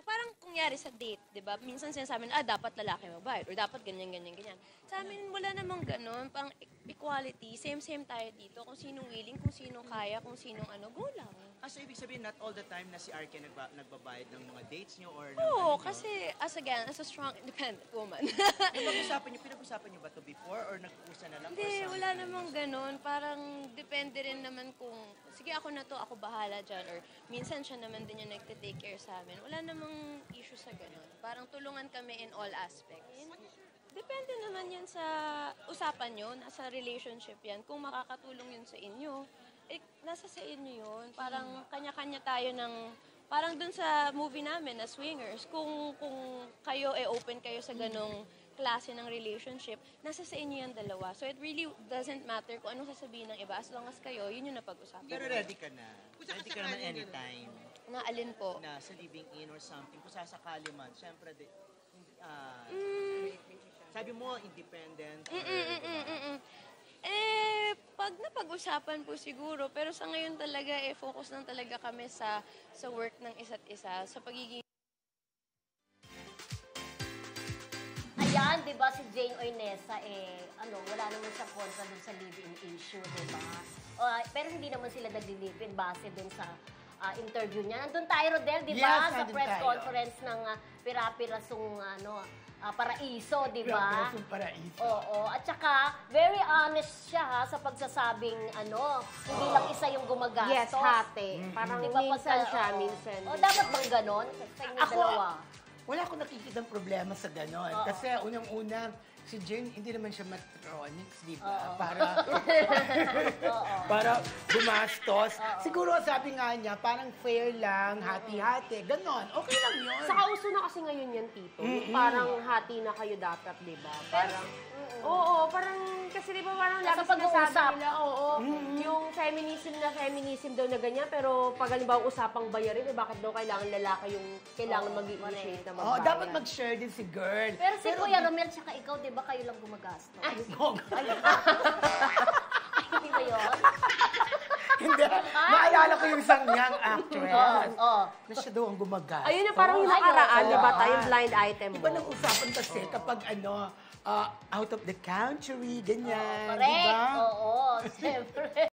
parang kunyari sa date, di ba? Minsan sinasabi na, dapat lalaki magbayad or dapat ganyan, ganyan, ganyan. Sa amin, wala namang ganun. Pang equality, same-same tayo dito. Kung sinong willing, kung sinong kaya, kung sinong go lang. So, ibig sabihin, not all the time na si Arke nagbabayad ng mga dates nyo or ng Oo, kasi as a strong, independent woman. Pinag-usapan nyo ba to before or nag-uusa na lang? Hindi, wala namang ganun. Parang depende rin naman kung, sige ako na to, ako bahala dyan. Or minsan siya naman din yung nagte-take care sa amin. Wala namang issue sa ganun. Parang tulungan kami in all aspects. Depende naman yan sa usapan nyo, nasa relationship yan. Kung makakatulong yun sa inyo, nasa sa inyo yun. Parang kanya-kanya tayo ng, parang dun sa movie namin na Swingers, kung kayo open kayo sa ganong klase ng relationship, nasa sa inyo yung dalawa. So it really doesn't matter kung anong sasabihin ng iba, as long as kayo, yun yung napag-usapan. Pero ready ka na? Ready ka naman anytime? Na alin po? Na sa living in or something, kung sasakali man, syempre, sabi mo, independent. Pag napag-usapan po siguro, pero sa ngayon talaga, focus lang talaga kami sa work ng isa't isa, sa pagiging... Ayan, di ba, si Jane Oinesa, wala naman siyang kontra dun sa live-in issue, di ba? Pero hindi naman sila nag-live-in base dun sa interview niya. Nandun tayo, Rodel, di ba? Sa press conference ng Pira-Pirasong, Paraiso, di ba? Pira-Pirasong Paraiso. Oo. At saka, very honest siya sa pagsasabing, hindi lang isa yung gumagastos. Yes, hati. Parang diba, minsan siya, minsan. Dapat bang ganon? Sa inyo dalawa? Wala akong nakikitang problema sa ganon. Kasi unang-una, si Jane, hindi naman siya matronics, di ba? Para gumastos. Siguro, sabi nga niya, parang fair lang, hati-hati, ganon. Okay lang yun. Saka uso na kasi ngayon yan, Tito. Parang hati na kayo dapat, di ba? Parang, parang, kasi di ba parang lagi sinasabi nila, yung feminism daw na ganyan, pero pag halimbawa usapang bayarin, bakit daw kailangan lalaki yung kailangan mag-initiate na magbayad? Dapat mag-share din si girl. Pero si Kuya Romel tsaka ikaw, di ba kayo lang gumagastos? Hindi ba yun? Hindi. Maalala ko yung isang young actress. Na siya daw ang gumagastos. Ayun na parang yung nakaraan, di ba tayo, blind item mo. Iba nang usapan kasi kapag out of the country, ganyan. Correct. Oo, siyempre.